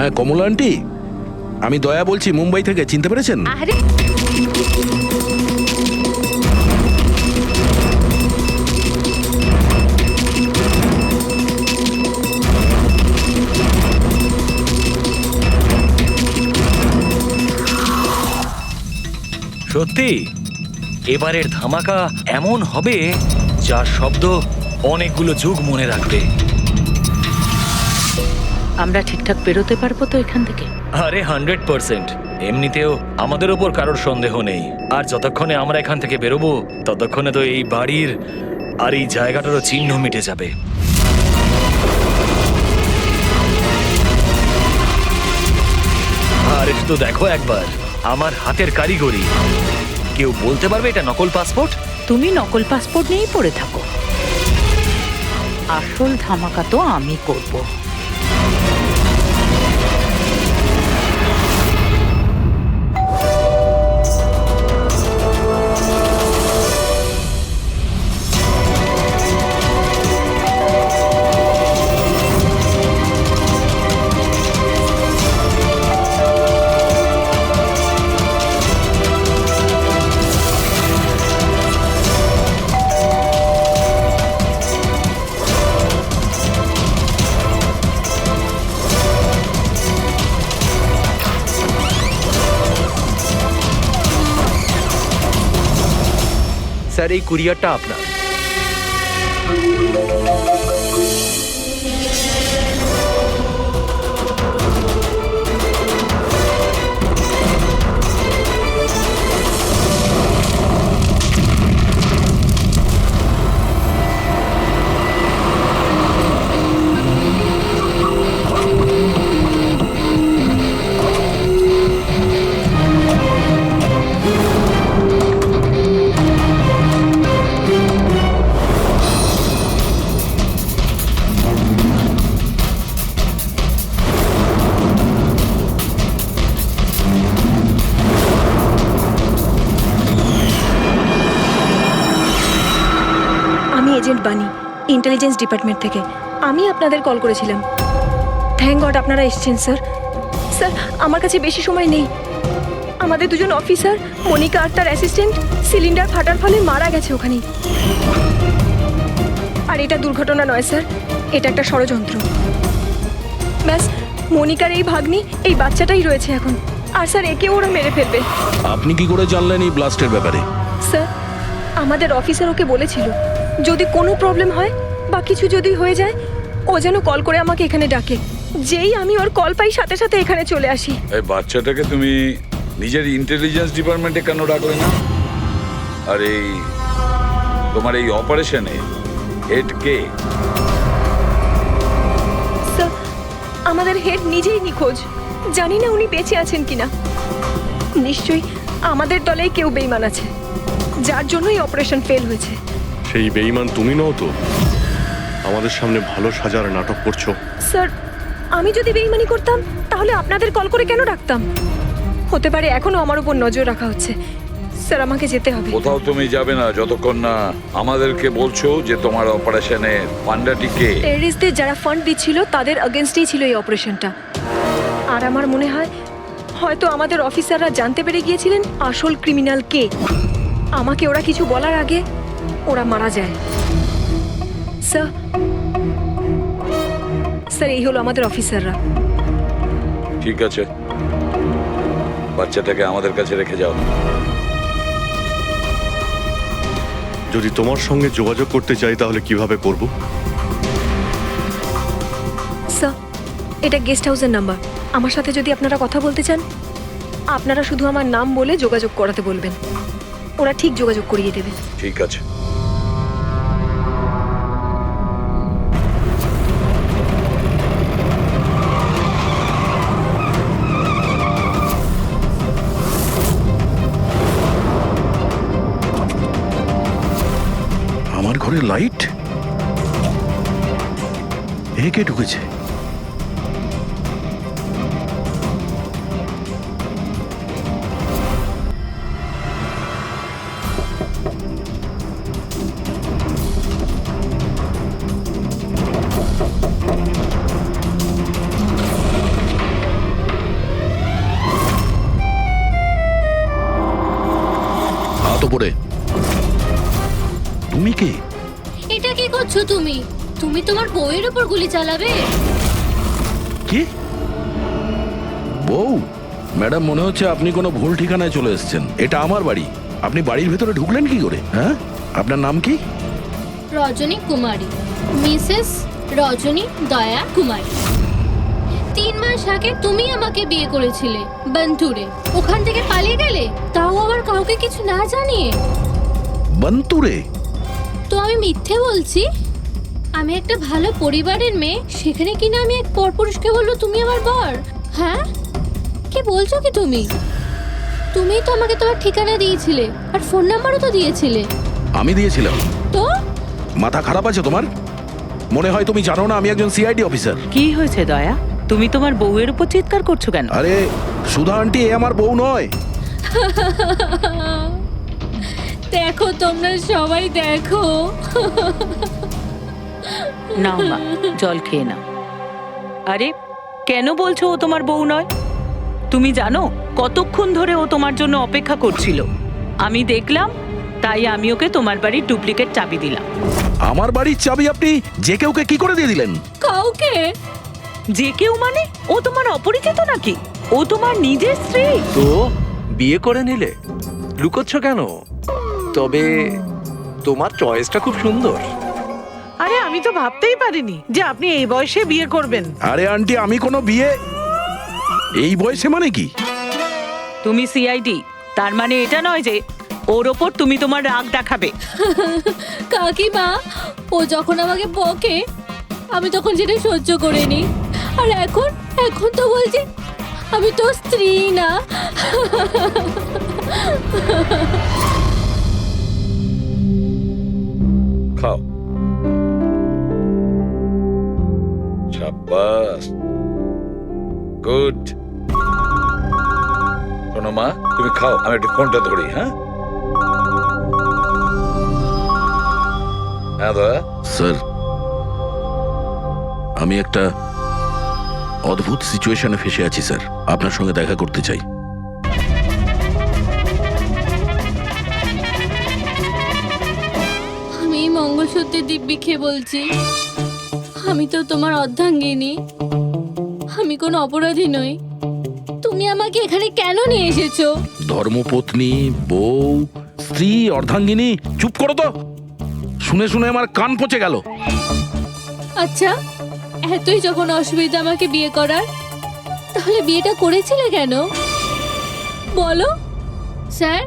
হ্যাঁ কমলা আন্টি, আমি দয়া বলছি মুম্বাই থেকে, চিনতে পেরেছেন? আরে সত্যি এবারের ধামাকা এমন হবে যার শব্দ অনেকগুলো যুগ মনে রাখবে। আমরা ঠিকঠাক বেরোতে পারবো তো এখান থেকে? আরে 100%। এমনিতেও আমাদের ওপর কারোর সন্দেহ নেই, আর যতক্ষণে আমরা এখান থেকে বেরোবো ততক্ষণে তো এই বাড়ির আর এই জায়গাটারও চিহ্ন মিটে যাবে। আর একটু দেখো একবার আমার হাতের কারিগরি। কেউ বলতে পারবে এটা নকল পাসপোর্ট? তুমি নকল পাসপোর্ট নিয়েই পড়ে থাকো, আসল ধামাকা তো আমি করব। স্যার, এই কুরিয়ারটা আপনার। আমি এজেন্ট বানি, ইন্টেলিজেন্স ডিপার্টমেন্ট থেকে। আমি আপনাদের কল করেছিলাম। থ্যাংক গড আপনারা এসেছেন স্যার। স্যার, আমার কাছে বেশি সময় নেই। আমাদের দুজন অফিসার, মনিকা আর তার অ্যাসিস্ট্যান্ট, সিলিন্ডার ফাটার ফলে মারা গেছে ওখানেই। আর এটা দুর্ঘটনা নয় স্যার, এটা একটা ষড়যন্ত্র। ব্যাস, মনিকার এই ভাগ্নি, এই বাচ্চাটাই রয়েছে এখন। আর স্যার, একে ওরা মেরে ফেলবে। আপনি কি করে জানলেন এই ব্লাস্টের ব্যাপারে? স্যার, আমাদের অফিসার ওকে বলেছিল যদি কোনো প্রবলেম হয় বা কিছু যদি হয়ে যায় ও যেন কল করে আমাকে এখানে ডাকে। যেই আমি ওর কল পাই সাথে সাথে এখানে চলে আসি। এই বাচ্চাটাকে তুমি নিজের ইন্টেলিজেন্স ডিপার্টমেন্টে কেন ডাকলে না? আর এই তোমার এই অপারেশনে হেড কে? স্যার, আমাদের হেড নিজেই নিখোঁজ। জানি না উনি বেঁচে আছেন কিনা। নিশ্চয়ই আমাদের দলেই কেউ বেইমান আছে, যার জন্যই অপারেশন ফেল হয়েছে। সেই বেঈমান তুমি নও তো? আমাদের সামনে ভালো সাজার নাটক করছো। স্যার, আমি যদি বেইমানি করতাম তাহলে আপনাদের কল করে কেন ডাকতাম? হতে পারে এখনো আমার উপর নজর রাখা হচ্ছে। স্যার, আমাকে যেতে হবে। কোথাও তুমি যাবে না যতক্ষণ না আমাদেরকে বলছো যে তোমার অপারেশনে পান্ডাটি কে। টেররিস্টদের যারা ফান্ড দিচ্ছিল তাদের এগেনস্টেই ছিল এই অপারেশনটা। আর আমার মনে হয় হয়তো আমাদের অফিসাররা জানতে পেরে গিয়েছিলেন আসল ক্রিমিনাল কে। আমাকে ওরা কিছু বলার আগে ওরা মারা যায়। স্যার, স্যার, এই হলো আমাদের অফিসাররা। ঠিক আছে, বাচ্চাটাকে আমাদের কাছে রেখে যাও। যদি তোমার সঙ্গে যোগাযোগ করতে চাই তাহলে কিভাবে করব? স্যার, এটা গেস্ট হাউসের নাম্বার। আমার সাথে যদি আপনারা কথা বলতে চান আপনারা শুধু আমার নাম বলে যোগাযোগ করাতে বলবেন, ওরা ঠিক যোগাযোগ করিয়ে দেবে। ঠিক আছে। আমার ঘরে লাইট? এ কে ঢুকেছে? তুমি কে? এটা কি করছো তুমি? তুমি তোমার বউয়ের উপর গুলি চালাবে? কি বউ? ম্যাডাম, মনে হচ্ছে আপনি কোনো ভুল ঠিকানায় চলে এসেছেন। এটা আমার বাড়ি। আপনি বাড়ির ভেতরে ঢুকলেন কি করে? হ্যাঁ, আপনার নাম কি? রজনী কুমারী, মিসেস রজনী দয়া কুমারী। 3 মাস আগে তুমি আমাকে বিয়ে করেছিলে বন্তুরে। ওখান থেকে পালিয়ে গেলে, তাও আবার কাউকে কিছু না জানিয়ে। বন্তুরে? তো আমি মিথ্যে বলছি? আমি একটা ভালো পরিবারের মেয়ে, সেখানে কিনা আমি এক পরপুরুষকে বললো তুমি আমার বর? হ্যাঁ, কি বলছো কি তুমি? তুমিই তো আমাকে তোমার ঠিকানা দিয়েছিলে, আর ফোন নাম্বারও তো দিয়েছিলে। আমি দিয়েছিলাম? তো মাথা খারাপ আছে তোমার? মনে হয় তুমি জানো না আমি একজন সিআইডি অফিসার। কি হয়েছে দয়া? তুমি তোমার বউয়ের উপর চিৎকার করছো কেন? আরে সুধা আন্টি, এ আমার বউ নয়। দেখো, তোমরা সবাই দেখো। নাও মা, জল খেয়ে নাও। আরে কেন বলছো ও তোমার বউ নয়? তুমি জানো কতক্ষণ ধরে ও তোমার জন্য অপেক্ষা করছিল? আমি দেখলাম, তাই আমি ওকে তোমার বাড়ির ডুপ্লিকেট চাবি দিলাম। আমার বাড়ির চাবি আপনি যে কেউকে কি করে দিয়ে দিলেন? কাউকে? যে কেউ মানে? ও তোমার অপরিচিত নাকি? ও তোমার নিজের স্ত্রী। তো বিয়ে করে নিলে? লুকোচ্ছ কেন? তবে তোমার চয়েসটা খুব সুন্দর। আরে আমি তো ভাবতেই পারিনি যে আপনি এই বয়সে বিয়ে করবেন। আরে আন্টি, আমি কোনো বিয়ে এই বয়সে মানে কি? তুমি সিআইডি, তার মানে এটা নয় যে ওর ওপর তুমি তোমার রাগ দেখাবে। কাকিমা, ও যখন আমাকে বকে আমি তখন সেটা সহ্য করে নি, আর এখন এখন তো বলছে আমি তো স্ত্রী না। খাও। শাবাশ, গুড। শোনো মা, তুমি খাও, আমি একটু ফোনটা ধরি। হ্যাঁ হ্যাঁ দয়া। স্যার, আমি একটা অদ্ভুত সিচুয়েশনে ফেসে আছি স্যার, আপনার সঙ্গে দেখা করতে চাই। আমি এই মঙ্গলসূত্রের দিব্যি খেয়ে বলছি, আমি তো তোমার অর্ধাঙ্গিনী। আমি কোনো অপরাধী নই। তুমি আমাকে এখানে কেন নিয়ে এসেছো? ধর্মপত্নী, বউ, স্ত্রী, অর্ধাঙ্গিনী, চুপ করো তো। শুনে শুনে আমার কান পচে গেল। আচ্ছা, এতই যখন অসুবিধা আমাকে বিয়ে করার, তাহলে বিয়েটা করেছিলে কেন বলো? স্যার,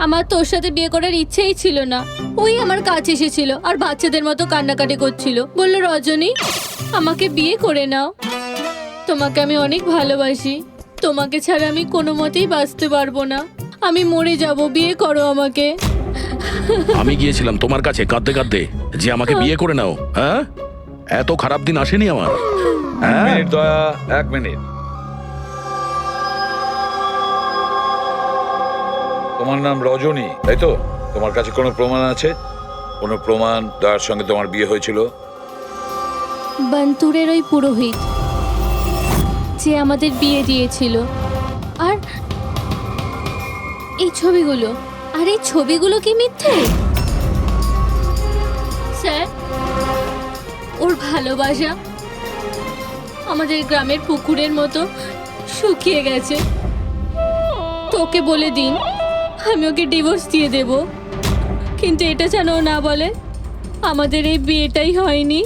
আমার তোর সাথে বিয়ে করার ইচ্ছেই ছিল না। ওই আমার কাছে এসেছিল আর বাচ্চাদের মতো কান্নাকাটি করছিল, বলল রজনী আমাকে বিয়ে করে নাও, তোমাকে আমি অনেক ভালোবাসি, তোমাকে ছাড়া আমি কোনো মতেই বাঁচতে পারবো না, আমি মরে যাব, বিয়ে করো আমাকে। আমি গিয়েছিলাম তোমার কাছে কাঁদতে কাঁদতে যে আমাকে বিয়ে করে নাও। হ্যাঁ, এত খারাপ দিন আসেনি আমার। এক হ্যাঁ, মিনিট দয়া, 1 মিনিট। তোমার নাম রজনী, তাই তো? তোমার কাছে কোনো প্রমাণ আছে? কোনো প্রমাণ দয়ার সঙ্গে তোমার বিয়ে হয়েছিল? বন্তুরের ওই পুরোহিত যে আমাদের বিয়ে দিয়েছিল, আর এই ছবিগুলো, আর এই ছবিগুলো কি মিথ্যে? স্যার, ওর ভালোবাসা আমাদের গ্রামের পুকুরের মতো শুকিয়ে গেছে। তোকে বলে দিন আমি ওকে ডিভোর্স দিয়ে দেব, কিন্তু এটা যেন ও না বলে আমাদের এই বিয়েটাই হয়নি।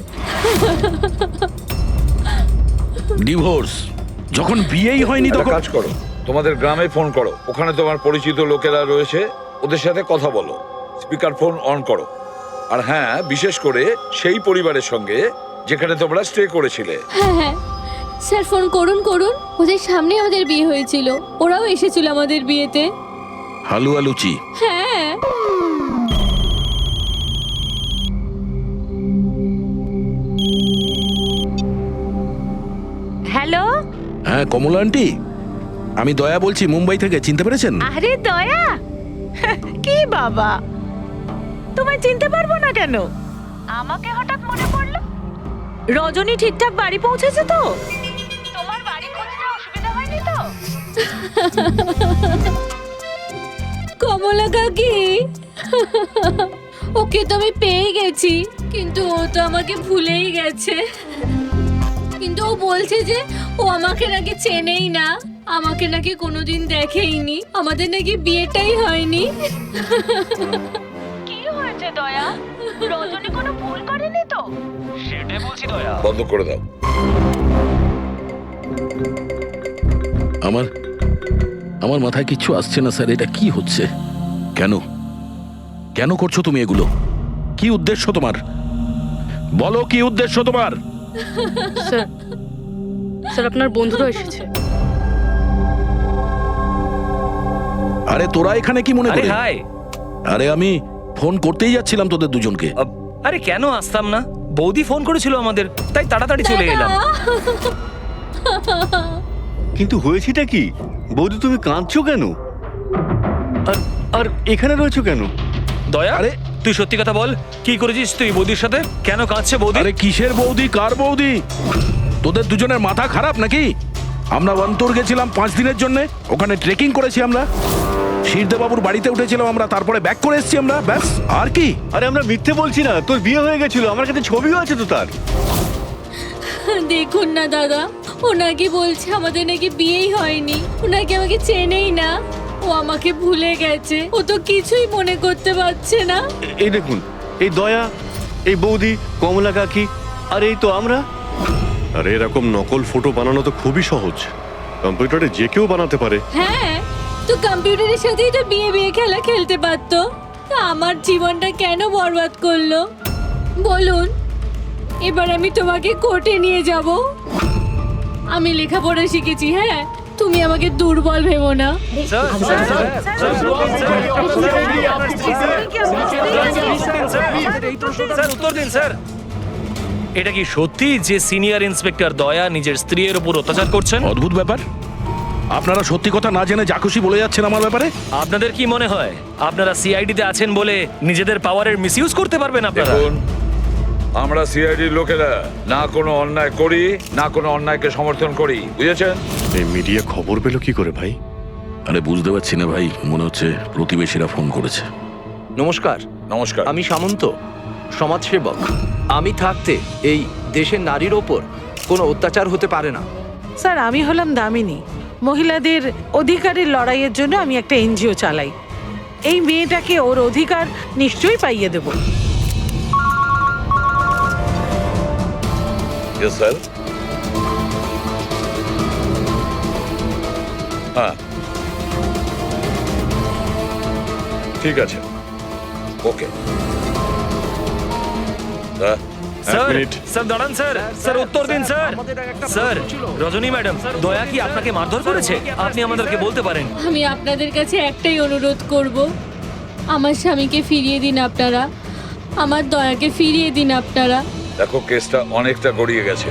ডিভোর্স? যখন বিয়েই হয়নি একটা তখন কাজ করো, তোমাদের গ্রামে ফোন করো, ওখানে তোমার পরিচিত লোকেরা রয়েছে, ওদের সাথে কথা বলো, স্পিকার ফোন অন করো। আর হ্যাঁ, বিশেষ করে সেই পরিবারের সঙ্গে যেখানে তোমরা স্টে করেছিলে। হ্যাঁ হ্যাঁ স্যার, ফোন করুন করুন। ওদের সামনে আমাদের বিয়ে হয়েছিল, ওরাও এসেছিল আমাদের বিয়েতে। হালুয়া লুচি। হ্যাঁ। হ্যালো। হ্যাঁ কমলা আন্টি, আমি দয়া বলছি মুম্বাই থেকে, চিনতে পেরেছেন? আরে দয়া, কি বাবা, তোমায় চিনতে পারবো না কেন? আমাকে হঠাৎ মনে পড়লো। রজনী ঠিকঠাক বাড়ি পৌঁছেছে তো? তোমার বাড়ি খুঁজতে অসুবিধা হয়নি তো? কমলা কাকি, ওকে তো আমি পেয়ে গেছি, কিন্তু ও তো আমাকে ভুলেই গেছে। কিন্তু ও বলছে যে ও আমাকে নাকি চেনেই না, আমাকে নাকি কোনোদিন দেখেইনি, আমাদের নাকি বিয়েটাই হয়নি। কি হয়েছে দয়া? রজনী কোনো ভুল করেনি তো? সেটাই বলছি দয়া। বন্ধ করে দাও। আমার আমার মাথায় কিচ্ছু আসছে না স্যার, এটা কি হচ্ছে? কেন কেন করছো তুমি এগুলো? কি উদ্দেশ্য তোমার? বলো কি উদ্দেশ্য তোমার? স্যার স্যার আপনার বন্ধুরা এসেছে। আরে তোরা এখানে কি মনে আরে করে? হাই। আরে আমি ফোন করতেই যাচ্ছিলাম তোদের দুজনকে। আরে কেন আসতাম না? বৌদি ফোন করেছিল আমাদের, তাই তাড়াতাড়ি চলে এলাম। কিন্তু হয়েছেটা কি? বৌদি তুমি কাঁদছো কেন? আর আর এখানে রয়েছো কেন? দয়া, আরে তুই সত্যি কথা বল, কি করেছিস তুই বৌদির সাথে? কেন কাঁদছে বৌদি? আরে কিসের বৌদি, কার বৌদি? তোদের দুজনের মাথা খারাপ নাকি? আমরা অন্তর গেছিলাম 5 দিনের জন্য, ওখানে ট্রেকিং করেছি আমরা, শিরদেবাবুর বাড়িতে উঠেছিলাম আমরা, তারপরে ব্যাক করে এসেছি আমরা, ব্যাস। আর কি? আরে আমরা মিথ্যে বলছি না, তোর বিয়ে হয়ে গেছিল, আমার কাছে ছবিও আছে তো তার। দেখুন না দাদা, ও নাকি বলছে আমাদের নাকি বিয়েই হয়নি, ও নাকি আমাকে চেনেই না, ও আমাকে ভুলে গেছে, ও তো কিছুই মনে করতে পারছে না। এই দেখুন, এই দয়া, এই বৌদি, কমলা কাকি, আর এই তো আমরা। আরে এরকম নকল ফটো বানানো তো খুবই সহজ, কম্পিউটারে যে কেউ বানাতে পারে। হ্যাঁ, তো কম্পিউটারের সাথেই তো বিয়ে বিয়ে খেলা খেলতে পারতো, তা আমার জীবনটা কেন বরবাদ করলো বলুন? এবার আমি তোমাকে কোর্টে নিয়ে যাব। আমি লেখাপড়া শিখেছি, হ্যাঁ, তুমি আমাকে দুর্বল ভেবো না। Sir, sir, sir, sir, sir, উত্তর দিন স্যার। এটা কি সত্যি যে সিনিয়র ইন্সপেক্টর দয়া নিজের স্ত্রীর উপর অত্যাচার করছেন? অদ্ভুত ব্যাপার, আপনারা সত্যি কথা না জেনে যা খুশি বলে যাচ্ছেন আমার ব্যাপারে। আপনাদের কি মনে হয় আপনারা সিআইডিতে আছেন বলে নিজেদের পাওয়ারের মিসইউজ করতে পারবেন আপনারা? দেখুন, আমরা সিআইডির লোকেরা না কোনো অন্যায় করি, না কোনো অন্যায়কে সমর্থন করি, বুঝেছেন? এই মিডিয়া খবর পেলো কি করে ভাই? আরে বুঝতে পারছি না ভাই, মনে হচ্ছে প্রতিবেশীরা ফোন করেছে। নমস্কার, নমস্কার। আমি সামন্ত, সমাজসেবক। আমি থাকতে এই দেশের নারীর ওপর কোনো অত্যাচার হতে পারে না। স্যার, আমি হলাম দামিনী। মহিলাদের অধিকারের লড়াইয়ের জন্য আমি একটা এনজিও চালাই। এই মেয়েটাকে ওর অধিকার নিশ্চয়ই পাইয়ে দেব। Yes sir. হ্যাঁ, ঠিক আছে, ওকে। Sir, minute. স্যার দাঁড়ান স্যার, স্যার উত্তর দিন স্যার। স্যার, রজনী ম্যাডাম, দয়া কি আপনাকে মারধর করেছে? আপনি আমাদেরকে বলতে পারেন। আমি আপনাদের কাছে একটাই অনুরোধ করব, আমার স্বামীকে ফিরিয়ে দিন আপনারা, আমার দয়াকে ফিরিয়ে দিন আপনারা। দেখো, কেসটা অনেকটা গড়িয়ে গেছে।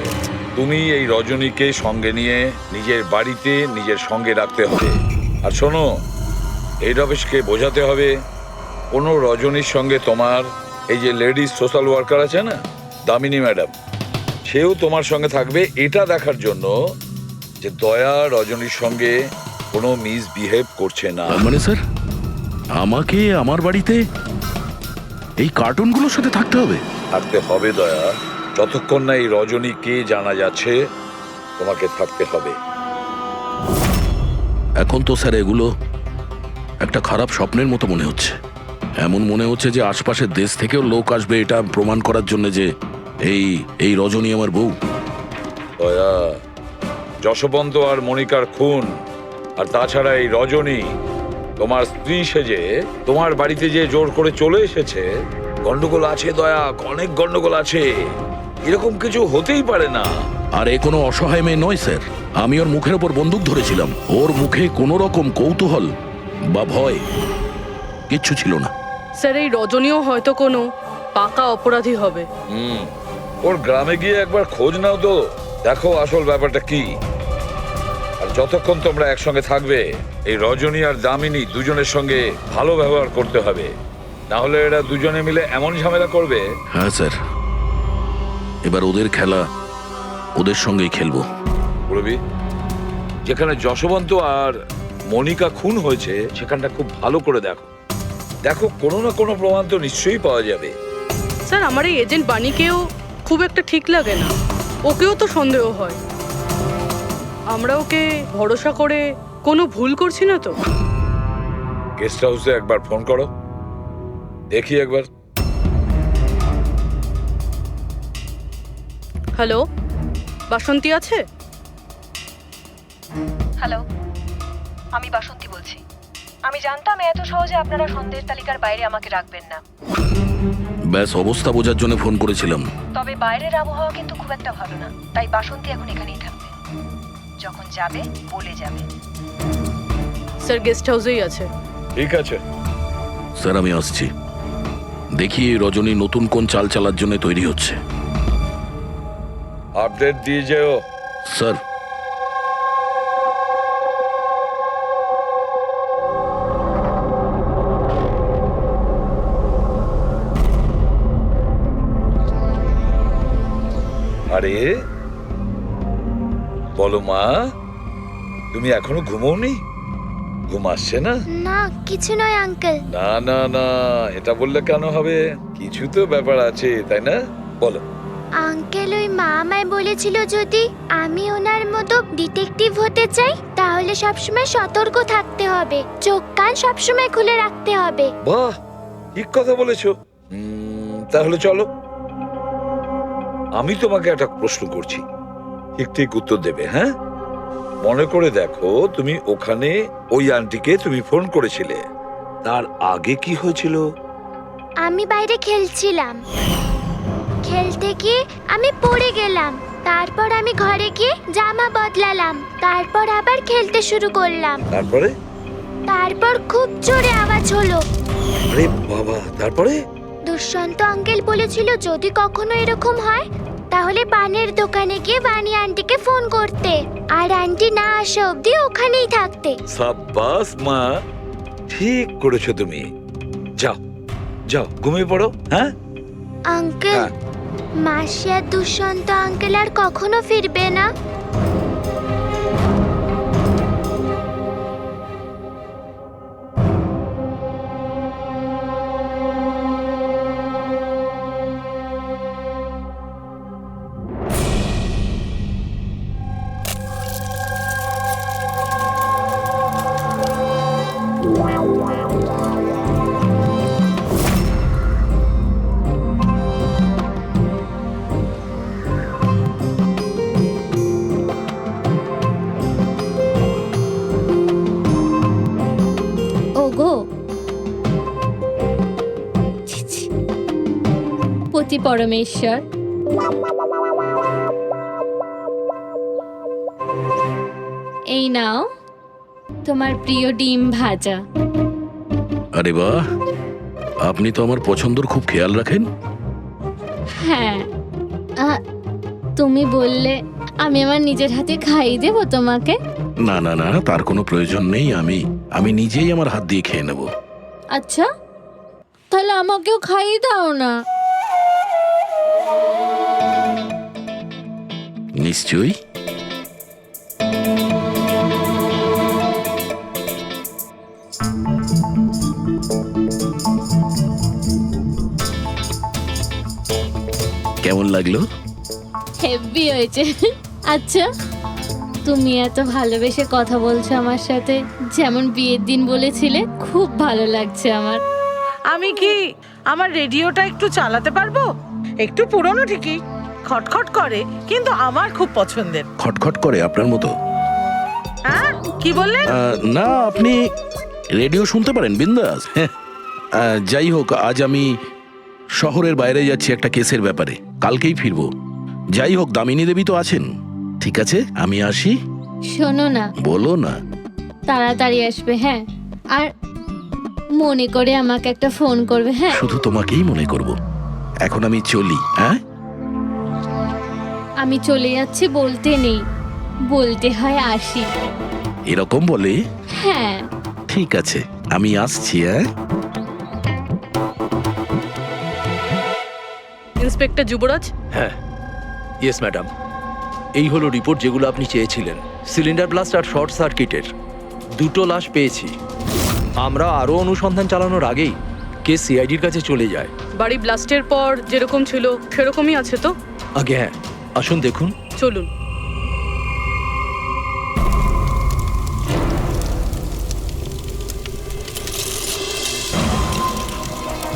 তুমি এই রজনীকে সঙ্গে নিয়ে নিজের বাড়িতে নিজের সঙ্গে রাখতে হবে। আর শোনো, হেড অফিসকে বোঝাতে হবে কোনো রজনীর সঙ্গে তোমার এই যে লেডিস সোশ্যাল ওয়ার্কার আছে না, দামিনী ম্যাডাম, সেও তোমার সঙ্গে থাকবে, এটা দেখার জন্য যে দয়া রজনীর সঙ্গে কোনো মিসবিহেভ করছে না। মানে স্যার, আমাকে আমার বাড়িতে এই কার্টুনগুলোর সাথে থাকতে হবে? থাকতে হবে দয়া, যতক্ষণ না এই রজনী কে জানা যাচ্ছে, তোমাকে থাকতে হবে। এখন তো স্যার এগুলো একটা খারাপ স্বপ্নের মতো মনে হচ্ছে। এমন মনে হচ্ছে যে আশপাশের দেশ থেকেও লোক আসবে এটা প্রমাণ করার জন্য যে এই রজনী আমার বউ। দয়া, যশবন্ত আর মনিকার খুন, আর তাছাড়া এই রজনী তোমার স্ত্রী সেজে তোমার বাড়িতে যে জোর করে চলে এসেছে, গন্ডগোল আছে দয়া, অনেক গন্ডগোল আছে। এরকম কিছু হতেই পারে না। আর এ কোনো অসহায় মেয়ে নয় স্যার, আমি ওর মুখের ওপর বন্দুক ধরেছিলাম, ওর মুখে কোনো রকম কৌতূহল বা ভয় কিচ্ছু ছিল না। স্যার এই রজনীও হয়তো কোনো পাকা অপরাধী হবে। ওর গ্রামে গিয়ে একবার খোঁজ নাও তো, দেখো আসল ব্যাপারটা কি। আর যতক্ষণ তোমরা একসঙ্গে থাকবে, এই রজনী আর দামিনী দুজনের সঙ্গে ভালো ব্যবহার করতে হবে, না হলে এরা দুজনে মিলে এমন ঝামেলা করবে। হ্যাঁ স্যার, এবার ওদের খেলা ওদের সঙ্গেই খেলবো। বুড়বি, যেখানে যশবন্ত আর মনিকা খুন হয়েছে সেখানটা খুব ভালো করে দেখো, দেখো কোনো না কোনো প্রমাণ তো নিশ্চয়ই পাওয়া যাবে। স্যার আমার এই এজেন্ট বাণীকেও খুব একটা ঠিক লাগে না, ওকেও তো সন্দেহ হয়। আমরা ওকে ভরসা করে কোনো ভুল করছি না তো? গেস্ট হাউসে একবার ফোন করো, দেখি একবার। হ্যালো, বাসন্তী আছে? হ্যালো, আমি বাসন্তী বলছি। আমি জানতাম এত সহজে আপনারা সন্দেহের তালিকার বাইরে আমাকে রাখবেন না, ব্যাস অবস্থা বোঝার জন্য ফোন করেছিলাম। তবে বাইরের আবহাওয়া কিন্তু খুব একটা ভালো না, তাই বাসন্তী এখন এখানেই থাকবে। যখন যাবে বলে যাবে। স্যার গেস্ট হাউসেই আছে। ঠিক আছে। স্যার আমি আসছি। দেখি এই রজনী নতুন কোন চাল চালার জন্য তৈরি হচ্ছে। আপডেট দিয়ে যেও। স্যার আরে বলো মা, তুমি এখনো ঘুমোওনি? ঘুম আসছে না? না কিছু নয় আঙ্কেল। না না না, এটা বললে কেন হবে? কিছু তো ব্যাপার আছে, তাই না? বলো। আঙ্কেল ওই মা আমায় বলেছিল যদি আমি ওনার মতো ডিটেকটিভ হতে চাই তাহলে সবসময় সতর্ক থাকতে হবে, চোখ কান সবসময় খুলে রাখতে হবে। বাহ, ঠিক কথা বলেছো। তাহলে চলো, আমি তোমাকে একটা প্রশ্ন করছি, ঠিক ঠিক উত্তর দেবে। হ্যাঁ, মনে করে দেখো, তুমি ওখানে ওই আন্টিকে তুমি ফোন করেছিলে, তার আগে কি হয়েছিল? আমি বাইরে খেলছিলাম, খেলতে গিয়ে আমি পড়ে গেলাম, তারপর আমি ঘরে গিয়ে জামা বদলালাম, তারপর আবার খেলতে শুরু করলাম। তারপর খুব জোরে আওয়াজ হলো। আরে বাবা, তারপরে? দুষ্যন্ত আঙ্কেল বলেছিল যদি কখনো এরকম হয় তাহলে পানের দোকানে গিয়ে বানি আন্টিকে ফোন করতে, আর আন্টি না আসা অবধি ওখানেই থাকতে। সাব্বাস মা, ঠিক করেছো তুমি। যাও যাও, ঘুমিয়ে পড়ো। হ্যাঁ আঙ্কেল, মাসি আর দুষ্যন্ত আঙ্কেল আর কখনো ফিরবে না? ওগো, ছি, ছি। পতি পরমেশ্বর, এই নাও তোমার প্রিয় ডিম ভাজা। আরে বাহ, আপনি তো আমার পছন্দর খুব খেয়াল রাখেন। হ্যাঁ, তুমি বললে আমি আমার নিজের হাতে খাইয়ে দেবো তোমাকে। না না না, তার কোনো প্রয়োজন নেই। আমি নিজেই আমার হাত দিয়ে খেয়ে নেব। আচ্ছা, তাহলে আমাকেও খাইয়ে দাও না। নিশ্চয়ই। কেমন লাগলো? হেভি হয়েছে। আচ্ছা, তুমি এত ভালোবেসে কথা বলছো আমার সাথে, যেমন বিয়ের দিন বলেছিলে, খুব ভালো লাগছে আমার। আমি কি আমার রেডিওটা একটু চালাতে পারবো? একটু পুরনো ঠিকই, খটখট করে, কিন্তু আমার খুব পছন্দের। খটখট করে আপনার মতো? হ্যাঁ, কি বললেন? না, আপনি রেডিও শুনতে পারেন বিন্দাস। যাই হোক, আজ আমি শহরের বাইরে যাচ্ছি একটা কেসের ব্যাপারে, কালকেই ফিরবো। যাই হোক, দামিনী দেবী তো আছেন। ঠিক আছে, আমি আসি। শোনো না, বলো না। তাড়াতাড়ি আসবে, হ্যাঁ? আর মনে করে আমাকে একটা ফোন করবে, হ্যাঁ? শুধু তোমাকেই মনে করব। এখন আমি চলি। হ্যাঁ, আমি চলে যাচ্ছি বলতে নেই, বলতে হয় আসি। এরকম বলে? হ্যাঁ। ঠিক আছে, আমি আসছি। হ্যাঁ, ইন্সপেক্টর যুবরাজ। হ্যাঁ, ইয়েস ম্যাডাম। এই হলো রিপোর্ট যেগুলো আপনি চেয়েছিলেন। সিলিন্ডার ব্লাস্ট আর শর্ট সার্কিটের 2টো লাশ পেয়েছি। আমরা আরও অনুসন্ধান চালানোর আগেই কেস সিআইডির কাছে চলে যায়। বাড়ি ব্লাস্টের পর যেরকম ছিল সেরকমই আছে তো? আগে হ্যাঁ, আসুন দেখুন। চলুন।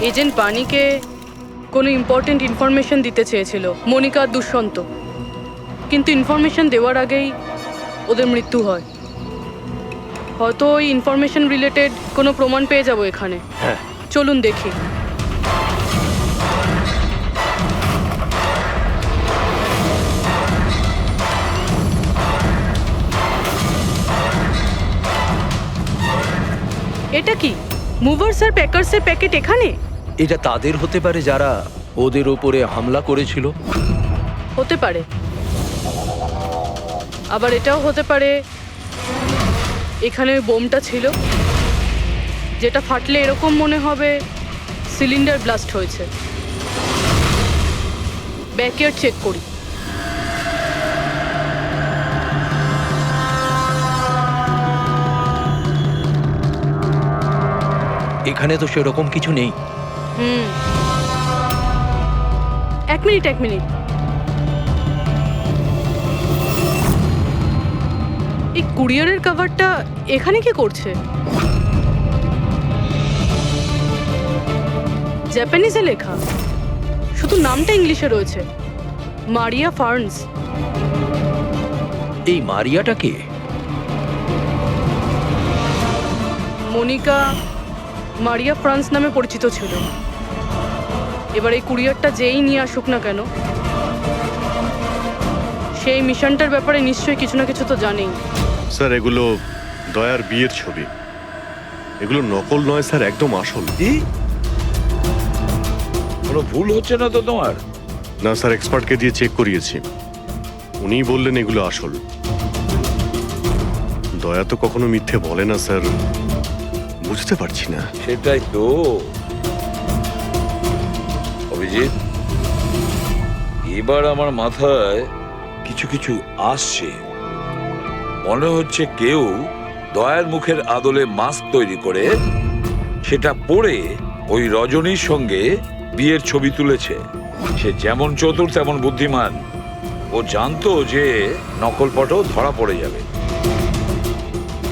এজেন্ট বাণীকে কোনো ইম্পর্টেন্ট ইনফরমেশন দিতে চেয়েছিল মনিকা আর দুষ্যন্ত, কিন্তু ইনফরমেশন দেওয়ার আগেই ওদের মৃত্যু হয়। হয়তো ওই ইনফরমেশন রিলেটেড কোনো প্রমাণ পেয়ে যাবো এখানে। হ্যাঁ, চলুন দেখি। এটা কি মুভার্স আর প্যাকার্সের প্যাকেট এখানে? এটা তাদের হতে পারে যারা ওদের ওপরে হামলা করেছিল। হতে পারে, আবার এটাও হতে পারে এখানে ওই বোমটা ছিল, যেটা ফাটলে এরকম মনে হবে সিলিন্ডার ব্লাস্ট হয়েছে। ব্যাকইয়ার্ড চেক করি। এখানে তো সেরকম কিছু নেই। এক মিনিট। এই কুরিয়ারের কভারটা এখানে কি করছে? জাপানিজে লেখা, শুধু নামটা ইংলিশে রয়েছে, মারিয়া ফার্নস। এই মারিয়াটা কে? মনিকা মারিয়া ফ্রান্স নামে পরিচিত ছিল। এবার এই কুরিয়ারটা যেই নিয়ে আসুক না কেন, সেই মিশনটার ব্যাপারে নিশ্চয়ই কিছু না কিছু তো জানেই। স্যার এগুলো দয়ার বিয়ের ছবি। এগুলো নকল নয় স্যার, একদম আসল। কি? কোনো ভুল হচ্ছে না তো তোমার? না স্যার, এক্সপার্টকে দিয়ে চেক করিয়েছি, উনিই বললেন এগুলো আসল। দয়া তো কখনো মিথ্যে বলে না স্যার, বুঝতে পারছি না। সেটাই তো অভিজিৎ, এবার আমার মাথায় কিছু কিছু আসছে। মনে হচ্ছে কেউ দয়ার মুখের আদলে মাস্ক তৈরি করে সেটা পরে ওই রজনীর সঙ্গে বিয়ের ছবি তুলেছে। সে যেমন চতুর তেমন বুদ্ধিমান। ও জানতো যে নকল ফটো ধরা পড়ে যাবে।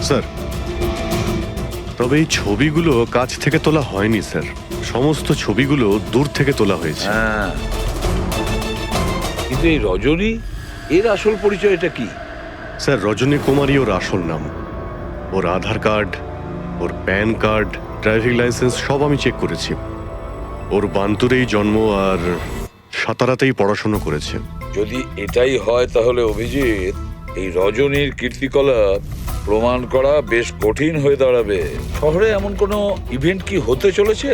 স্যার তবে এই ছবিগুলো কাছ থেকে তোলা হয়নি স্যার, সমস্ত ছবিগুলো দূর থেকে তোলা হয়েছে। হ্যাঁ, কিন্তু এই রজনী, এর আসল পরিচয়টা কি? স্যার রজনী কুমারী ওর আসল নাম। ওর আধার কার্ড, ওর প্যান কার্ড, ড্রাইভিং লাইসেন্স সব আমি চেক করেছি। ওর বান্তুরেই জন্ম আর সাতারাতেই পড়াশোনা করেছে। যদি এটাই হয় তাহলে অভিজিৎ, এই রজনীর কীর্তিকলাপ প্রমাণ করা বেশ কঠিন হয়ে দাঁড়াবে। শহরে এমন কোনো ইভেন্ট কি হতে চলেছে?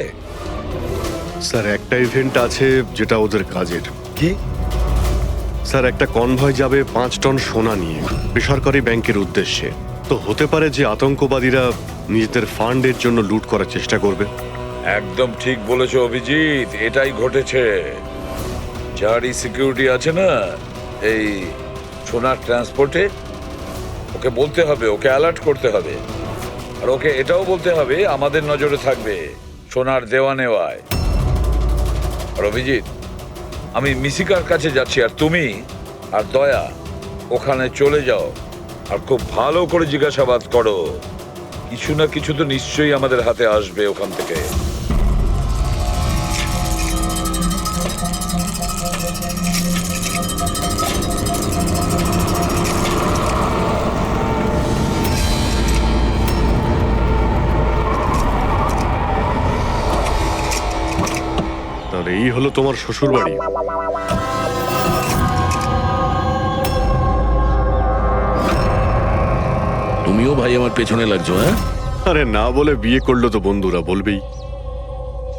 স্যার একটা ইভেন্ট আছে যেটা ওদের কাজের। কি? স্যার একটা কনভয় যাবে 5 টন সোনা নিয়ে বেসরকারি ব্যাংকের উদ্দেশ্যে। তো হতে পারে যে আতঙ্কবাদীরা নিজেদের ফান্ডের জন্য লুট করার চেষ্টা করবে। একদম ঠিক বলেছো অভিজিৎ, এটাই ঘটেছে। যারই সিকিউরিটি আছে না এই সোনার ট্রান্সপোর্টে, ওকে বলতে হবে, ওকে অ্যালার্ট করতে হবে। আর ওকে এটাও বলতে হবে আমাদের নজরে থাকবে সোনার দেওয়া নেওয়ায়। আর অভিজিৎ, আমি মিশিকার কাছে যাচ্ছি, আর তুমি আর দয়া ওখানে চলে যাও আর খুব ভালো করে জিজ্ঞাসাবাদ করো। কিছু না কিছু তো নিশ্চয়ই আমাদের হাতে আসবে ওখান থেকে। তাহলে এই হলো তোমার শ্বশুর বাড়ি। তুমিও ভাই আমার পেছনে লাগছো? হ্যাঁ, আরে না বলে বিয়ে করলো তো বন্ধুরা বলবেই।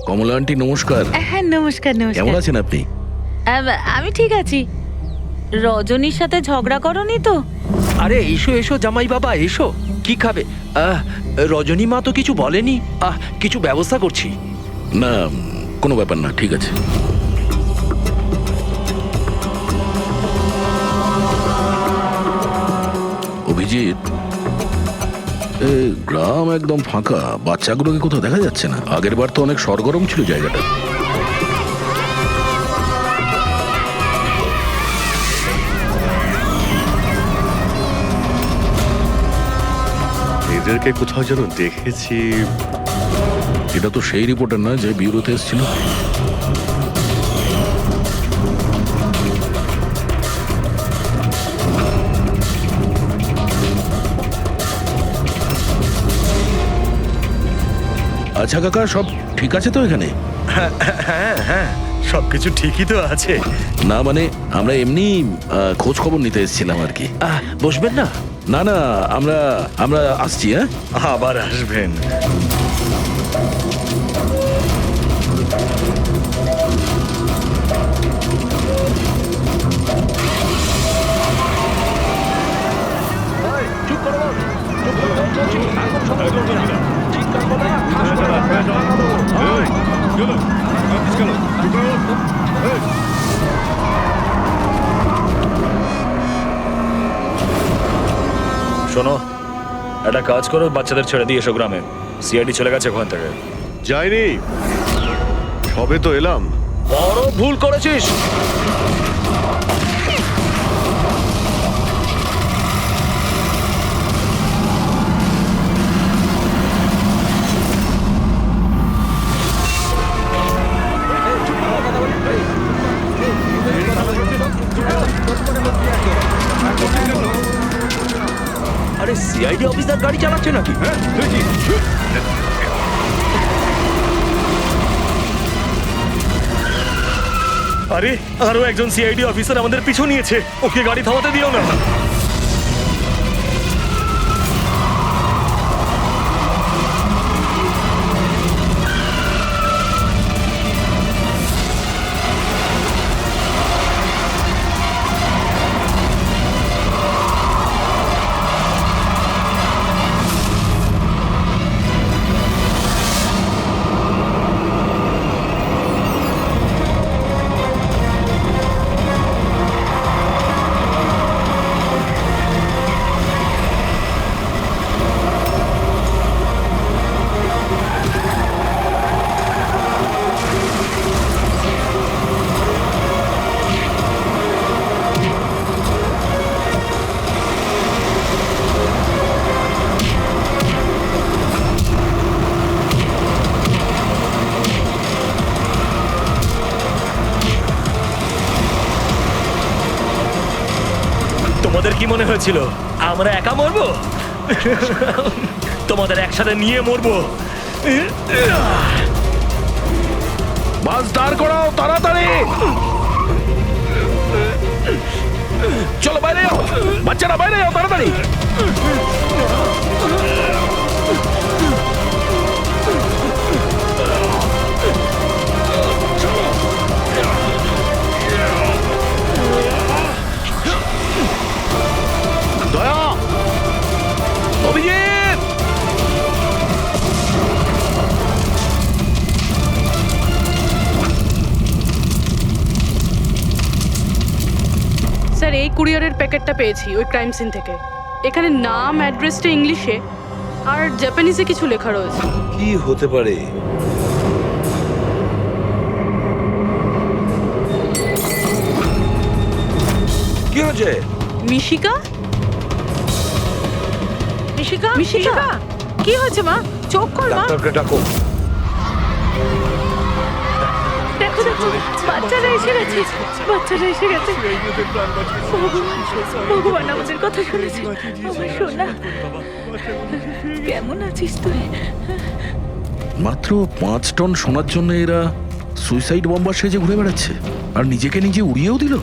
কমলা আন্টি নমস্কার। হ্যাঁ, নমস্কার। কেমন আছেন আপনি? আমি ঠিক আছি। রজনীর সাথে ঝগড়া করনি তো? আরে এসো এসো জামাই বাবা, এসো। কি খাবে? রজনী মা তো কিছু বলেনি। কিছু ব্যবস্থা করছি। না, কোনো ব্যাপার না, ঠিক আছে। অভিজিৎ, গ্রাম একদম ফাঁকা, বাচ্চাগুলোকে কোথাও দেখা যাচ্ছে না। আগের বার তো অনেক সরগরম ছিল জায়গাটা। এদেরকে কোথাও যেন দেখেছি। এটা তো সেই রিপোর্টার না যে ব্যুরোতে এসেছিল। আচ্ছা কাকা, সব ঠিক আছে তো এখানে? হ্যাঁ হ্যাঁ, সবকিছু ঠিকই তো আছে। না মানে আমরা এমনি খোঁজ খবর নিতে এসেছিলাম আর কি। বসবেন না? না না, আমরা আমরা আসছি। হ্যাঁ, আবার আসবেন। শোনো, একটা কাজ করো, বাচ্চাদের ছেড়ে দিয়ে এসো গ্রামে। সিআইডি চলে গেছে ওখান থেকে। যাইনি, সবে তো এলাম। বড় ভুল করেছিস। আরে সিআইডি অফিসার গাড়ি চালাচ্ছে নাকি? আরে আরো একজন সিআইডি অফিসার আমাদের পিছু নিয়েছে, ওকে গাড়ি থামাতে দিও না। তোমাদের কি মনে হয়েছিল আমরা একা মরবো? তোমাদের একসাথে নিয়ে মরবো। বাস দাঁড় করাও তাড়াতাড়ি। চলো বাইরে যাও, বাচ্চারা বাইরে যাও তাড়াতাড়ি। দয়া, অভিজিৎ, স্যার, এই কুরিয়ারের প্যাকেটটা পেয়েছি ওই ক্রাইম সিন থেকে। এখানে নাম অ্যাড্রেসটা ইংলিশে আর জাপানিজে কিছু লেখা রয়েছে। কি হতে পারে? কি হয়েছে? মিশিকা? মিশিকা, মিশিকা, কি হয়েছে মা? চোখ খোল মা। ডাক্তারকে ডাকো। দেখো দেখো, বাচ্চারা এসে গেছে, বাচ্চারা এসে গেছে। ভগবান, ভগবান আমাদের কথা শুনেছে। আমার সোনা, কেমন আছিস তুই? মাত্র 5 টন সোনার জন্য এরা সুইসাইড বম্বার সেজে ঘুরে বেড়াচ্ছে আর নিজেকে নিজে উড়িয়েও দিল।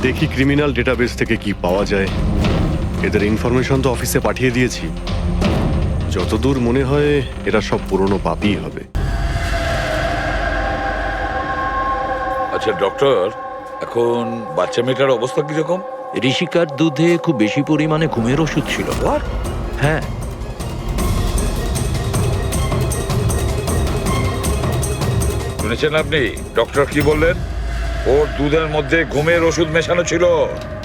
দেখি ক্রিমিনাল ডেটাবেস থেকে কি পাওয়া যায়। এদের ইনফরমেশন তো অফিসে পাঠিয়ে দিয়েছি। যতদূর মনে হয় এরা সব পুরনো পাপই হবে। আচ্ছা ডক্টর, এখন বাচ্চা মেয়েটার অবস্থা কিরকম? ঋষিকার দুধে খুব বেশি পরিমাণে ঘুমের ওষুধ ছিল। হ্যাঁ, শুনেছেন আপনি ডক্টর কি বললেন? ওর দুধের মধ্যে ঘুমের ওষুধ মেশানো ছিল।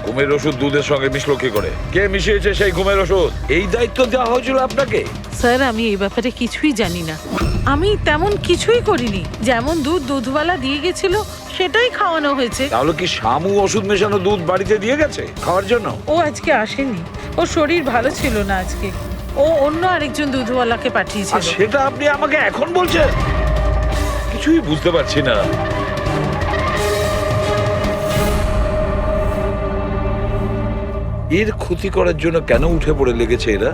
ঘুমের ওষুধ দুধের সঙ্গে মিশলো কি করে? কে মিশিয়েছে সেই ঘুমের ওষুধ? এই দায়িত্ব দেওয়া হয়েছিল আপনাকে? স্যার আমি এই ব্যাপারে কিছুই জানি না। আমি তেমন কিছুই করিনি। যেমন দুধ দুধওয়ালা দিয়ে গেছিল সেটাই খাওয়ানো হয়েছে। তাহলে কি শামু ওষুধ মেশানো দুধ বাড়িতে দিয়ে গেছে খাওয়ার জন্য? ও আজকে আসেনি, ওর শরীর ভালো ছিল না আজকে। ও অন্য আরেকজন দুধওয়ালাকে আর পাঠিয়েছিল। সেটা আপনি আমাকে এখন বলছেন? কিছুই বুঝতে পারছি না। এর ক্ষতি করার জন্য কেন উঠে পড়ে লেগেছে এরা?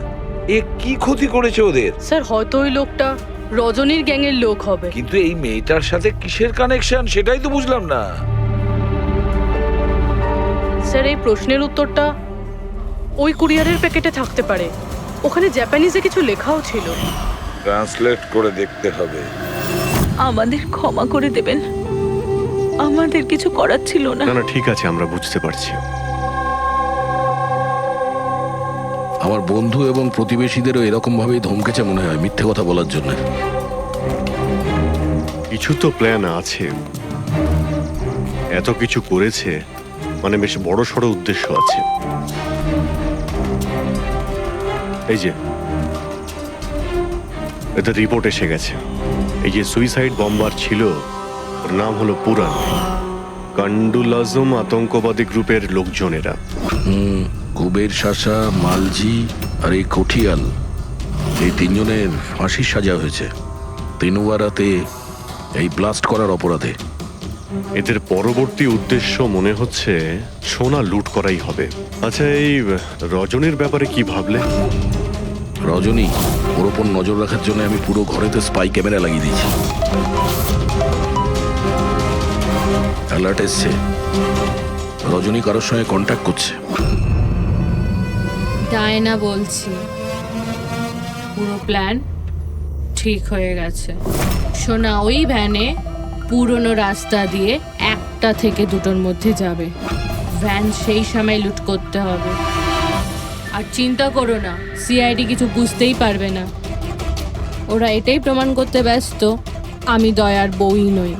এ কি ক্ষতি করেছে ওদের? স্যার হয়তো ওই লোকটা রজনীর গ্যাংয়ের লোক হবে। কিন্তু এই মেয়েটার সাথে কিসের কানেকশন সেটাই তো বুঝলাম না। স্যার এই প্রশ্নের উত্তরটা ওই কুরিয়ারের প্যাকেটে থাকতে পারে। ওখানে জাপানিজে কিছু লেখাও ছিল। ট্রান্সলেট করে দেখতে হবে। আমাদের ক্ষমা করে দেবেন, আমাদের কিছু করার ছিল না। না না ঠিক আছে, আমরা বুঝতে পারছি। আমার বন্ধু এবং প্রতিবেশীদেরও এরকম ভাবেই ধমকেছে মনে হয় মিথ্যে কথা বলার জন্য। কিছু তো প্ল্যান আছে, এত কিছু করেছে মানে বেশ বড় সড় উদ্দেশ্য আছে। এই যে এদের রিপোর্ট এসে গেছে। এই যে সুইসাইড বম্বার ছিল ওর নাম হলো পুরান। কান্ডুলাজম আতঙ্কবাদী গ্রুপের লোকজনেরা। কুবের শাসা, মালজি আর এই কঠিয়াল, এই তিনজনের ফাঁসির সাজা হয়েছে তিনুয়ারাতে এই ব্লাস্ট করার অপরাধে। এদের পরবর্তী উদ্দেশ্য মনে হচ্ছে সোনা লুট করাই হবে। আচ্ছা এই রজনীর ব্যাপারে কি ভাবলে? রজনী, ওর ওপর নজর রাখার জন্য আমি পুরো ঘরেতে স্পাই ক্যামেরা লাগিয়ে দিয়েছি। অ্যালার্ট এসছে, রজনী কারোর সঙ্গে কন্ট্যাক্ট করছে। ডায়না বলছি, পুরো প্ল্যান ঠিক হয়ে গেছে। সোনা ওই ভ্যানে পুরনো রাস্তা দিয়ে 1টা থেকে 2টোর মধ্যে যাবে। ভ্যান সেই সময় লুট করতে হবে। আর চিন্তা করো না, সিআইডি কিছু বুঝতেই পারবে না। ওরা এটাই প্রমাণ করতে ব্যস্ত আমি দয়ার বউই নই।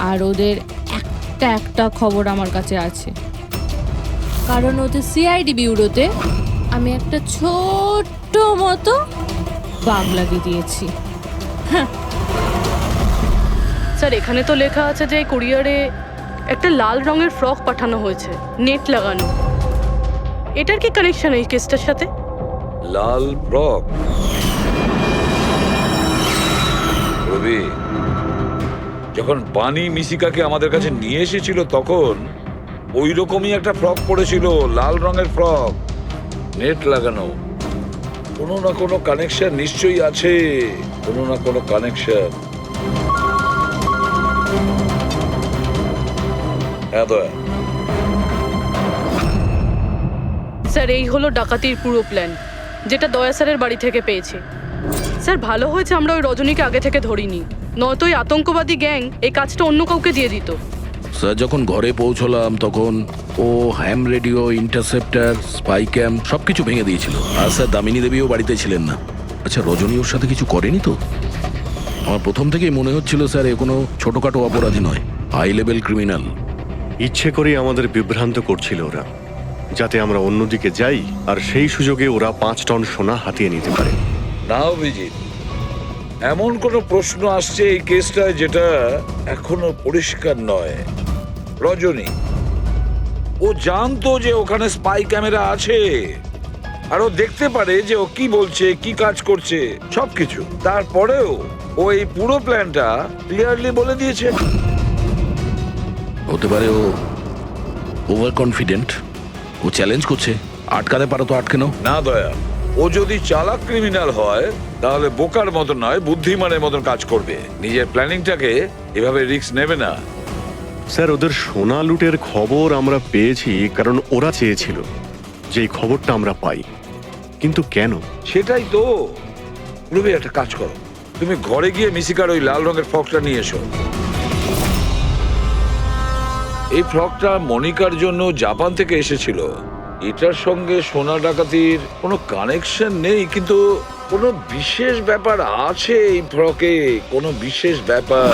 আর ওদের একটা খবর আমার কাছে আছে, কারণ ওদের সিআইডি ব্যুরোতে আমি একটা ছোট্ট মতো বাগ লাগিয়ে দিয়েছি। স্যার এখানে তো লেখা আছে যে এই কুরিয়ারে একটা লাল রঙের ফ্রক পাঠানো হয়েছে, নেট লাগানো। এটার কি কানেকশন এই কেসটার সাথে? লাল ফ্রক? রবি, যখন বানি মিশিকাকে আমাদের কাছে নিয়ে এসেছিল তখন ওই রকমই একটা ফ্রক পরেছিল, লাল রঙের ফ্রক, নেট লাগানো। কোনো না কোনো কানেকশন নিশ্চয়ই আছে, কোনো না কোনো কানেকশন। হ্যাঁ দয়া। স্যার এই হলো ডাকাতির পুরো প্ল্যান, যেটা দয়া স্যারের বাড়ি থেকে পেয়েছি। স্যার ভালো হয়েছে আমরা ওই রজনীকে আগে থেকে ধরিনি, নয়তো ওই আতঙ্কবাদী গ্যাং এই কাজটা অন্য কাউকে দিয়ে দিত। স্যার যখন ঘরে পৌঁছলাম তখন ও হ্যাম রেডিও, ইন্টারসেপ্টার, স্পাই ক্যাম সবকিছু ভেঙে দিয়েছিল। আর স্যার দামিনী দেবীও বাড়িতে ছিলেন না। আচ্ছা রজনী ওর সাথে কিছু করেনি তো? আমার প্রথম থেকেই মনে হচ্ছিল স্যার এ কোনো ছোটখাটো অপরাধী নয়, হাই লেভেল ক্রিমিনাল। ইচ্ছে করে আমাদের বিভ্রান্ত করছিল ওরা, যাতে আমরা অন্যদিকে যাই আর সেই সুযোগে ওরা 5 টন সোনা হাতিয়ে নিতে পারে। না অভিজিৎ, এমন কোনো প্রশ্ন আসছে এই কেসটায় যেটা এখনো পরিষ্কার নয়। রজনী, ও জানতো যে ওখানে স্পাই ক্যামেরা আছে, আর ও দেখতে পারে যে ও কি বলছে, কি কাজ করছে, সবকিছু। তারপরেও ও এই পুরো প্ল্যানটা ক্লিয়ারলি বলে দিয়েছে। হতে পারে ও ওভার কনফিডেন্ট, ও চ্যালেঞ্জ করছে। আটকাতে পারো তো আটকে নাও। না দয়া, ও যদি চালাক ক্রিমিনাল হয় তাহলে বোকার মতন নয়, বুদ্ধিমানের মতন কাজ করবে। নিজের প্ল্যানিংটাকে এভাবে রিস্ক নেবে না। স্যার ওদের সোনা লুটের খবর আমরা পেয়েছি কারণ ওরা চেয়েছিল যে এই খবরটা আমরা পাই। কিন্তু কেন? সেটাই তো। রবি, একটা কাজ করো, তুমি ঘরে গিয়ে মিশিকার ওই লাল রঙের ফ্রকটা নিয়ে এসো। এই ফ্রকটা মনিকার জন্য জাপান থেকে এসেছিল। এটার সঙ্গে সোনা ডাকাতির কোনো কানেকশন নেই, কিন্তু কোনো বিশেষ ব্যাপার আছে এই ফ্রকে, কোনো বিশেষ ব্যাপার।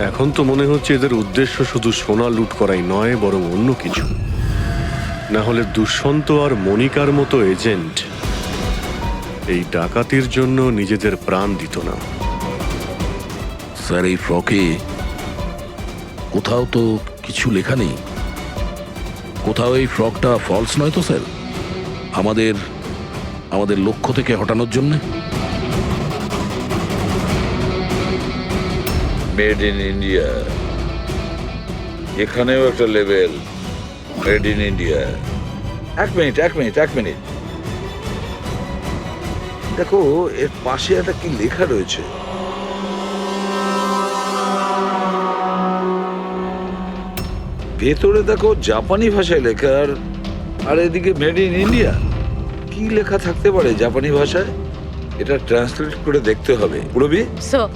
এখন তো মনে হচ্ছে এদের উদ্দেশ্য শুধু সোনা লুট করাই নয়, বরং অন্য কিছু। না হলে দুষ্যন্ত আর মনিকার মতো এজেন্ট এই ডাকাতির জন্য নিজেদের প্রাণ দিত না। স্যার, এই ফ্রকে কোথাও তো কিছু লেখা নেই। কোথাও এই ফ্রকটা ফলস নয় তো স্যার? আমাদের লক্ষ্য থেকে হটানোর জন্য? মেড ইন ইন্ডিয়া, এখানেও একটা লেভেল মেড ইন ইন্ডিয়া। এক মিনিট দেখো, এর পাশে একটা কি লেখা রয়েছে। ভেতরে দেখো জাপানি ভাষায় লেখা, আর এদিকে মেড ইন ইন্ডিয়া। কি লেখা থাকতে পারে জাপানি ভাষায়? এটা ট্রান্সলেট করে দেখতে হবে। পুরবি, স্যার,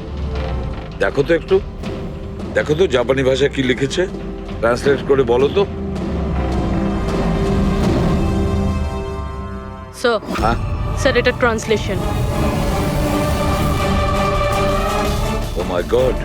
দেখো তো জাপানি ভাষায় কি লিখেছে, ট্রান্সলেট করে বলো তো। স্যার, হ্যাঁ, স্যার এটা ট্রান্সলেশন। ও মাই গড।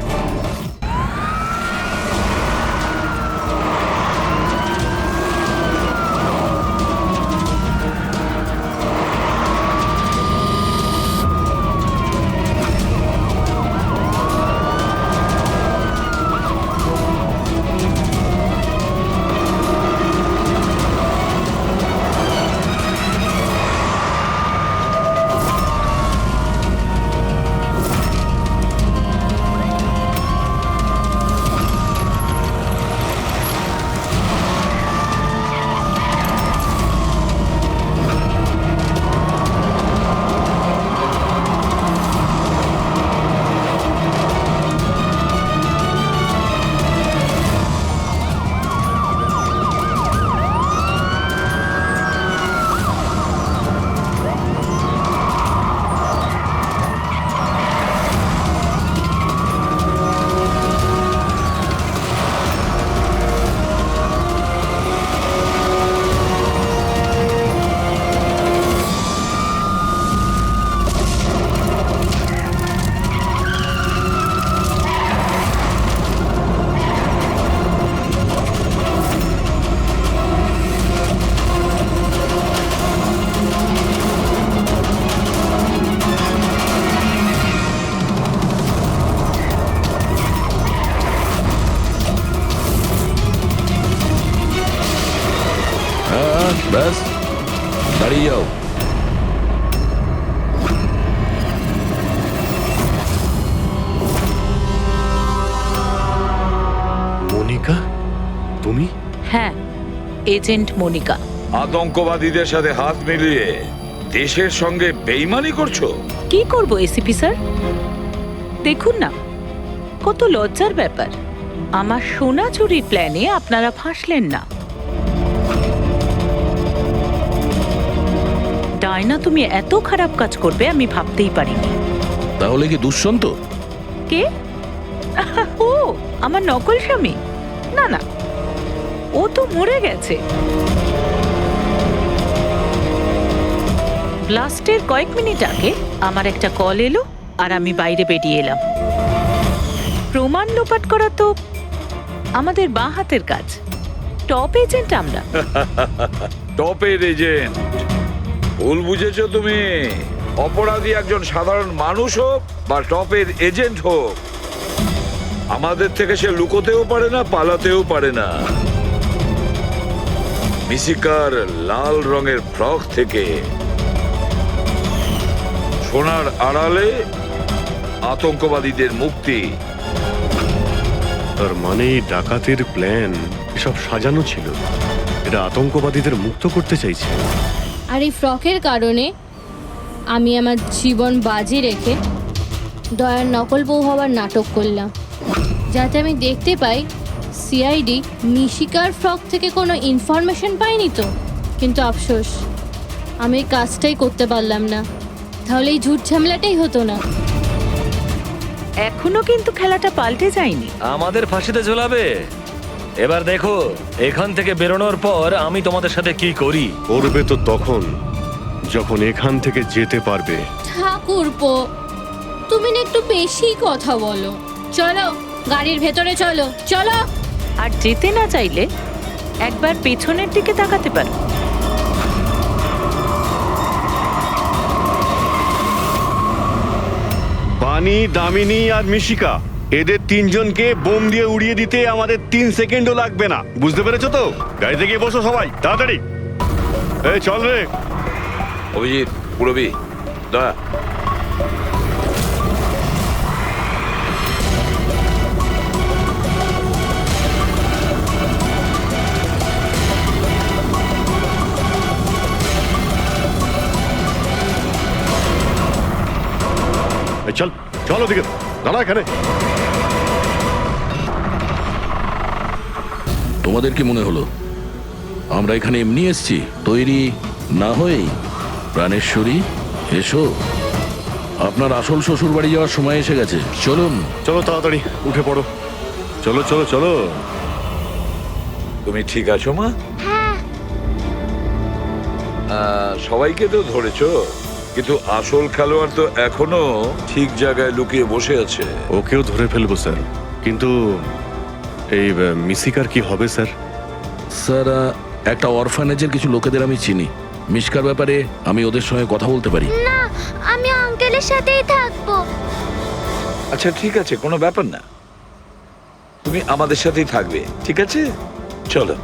ব্যাস, দাঁড়িয়ে যাও। মনিকা, তুমি? হ্যাঁ, এজেন্ট মনিকা। আতঙ্কবাদীদের সাথে হাত মিলিয়ে দেশের সঙ্গে বেইমানি করছো? কি করব এসিপি স্যার? দেখুন না, কত লজ্জার ব্যাপার। আমার সোনা চুরির প্ল্যানে আপনারা ফাঁসলেন না। ডায়না, তুমি এত খারাপ কাজ করবে আমি ভাবতেই পারিনি। তাহলে কি দুষ্যন্ত? কে? ও আমার নকল স্বামী? না না, ও তো মরে গেছে। ব্লাস্টের কয়েক মিনিট আগে আমার একটা কল এলো আর আমি বাইরে বেরিয়ে এলাম। প্রমাণ লোপাট করা তো আমাদের বাঁ হাতের কাজ। টপ এজেন্ট আমরা। টপের এজেন্ট? ভুল বুঝেছো তুমি। অপরাধী একজন সাধারণ মানুষ হোক বা টপের এজেন্ট হোক, আমাদের থেকে সে লুকোতেও পারে না, পালাতেও পারে না। মিশিকার লাল রঙের ফ্রক থেকে সোনার আড়ালে আতঙ্কবাদীদের মুক্তি। তার মানে এই ডাকাতের প্ল্যান এসব সাজানো ছিল। এটা আতঙ্কবাদীদের মুক্ত করতে চাইছে। আর এই ফ্রকের কারণে আমি আমার জীবন বাজি রেখে দয়ার নকল বউ হওয়ার নাটক করলাম, যাতে আমি দেখতে পাই সিআইডি মিশিকার ফ্রক থেকে কোনো ইনফরমেশন পাইনি তো। কিন্তু আফসোস, আমি এই কাজটাই করতে পারলাম না। তাহলে এই ঝুট ঝামেলাটাই হতো না। এখনো কিন্তু খেলাটা পাল্টে যায়নি। আমাদের ফাঁসিতে ঝোলাবে। এবার দেখো এখান থেকে বেরোনোর পর আমি তোমাদের সাথে কি করি। করবে তো তখন যখন এখান থেকে যেতে পারবে। ঠাকুরপো, তুমি না একটু বেশি কথা বলো। চলো গাড়ির ভেতরে চলো চলো। আর যেতে না চাইলে একবার পেছনের দিকে তাকাতে পারো। বানি, দামিনী আর মিশিকা, এদের তিনজনকে বোম দিয়ে উড়িয়ে দিতে আমাদের 3 সেকেন্ডও লাগবে না। বুঝতে পেরেছো তো? গাড়িতে গিয়ে বসো সবাই, তাড়াতাড়ি। এই চল রে। অভিজিৎ, পুরবি, দয়া। এই চল, চলো দিকে, দাঁড়া এখানে। তোমাদের কি মনে হলো আমরা এখানে এমনি এসছি? তৈরি না হয়েই? প্রাণেশ্বরী, এসো, আপনার আসল শ্বশুর বাড়ি যাওয়ার সময় এসে গেছে। চলুন। চলো তাড়াতাড়ি উঠে পড়ো। চলো চলো চলো। তুমি ঠিক আছো মা? হ্যাঁ। সবাইকে তো ধরেছো, কিন্তু আসল খেলোয়াড় তো এখনো ঠিক জায়গায় লুকিয়ে বসে আছে। ওকেও ধরে ফেলবো স্যার, কিন্তু এই মিশিকার কি হবে স্যার? স্যার, একটা অরফানেজের কিছু লোকেদের আমি চিনি। মিশকার ব্যাপারে আমি ওদের সঙ্গে কথা বলতে পারি। না, আমি আঙ্কেলের সাথেই থাকবো। আচ্ছা ঠিক আছে, কোনো ব্যাপার না, তুমি আমাদের সাথেই থাকবে, ঠিক আছে? চলো।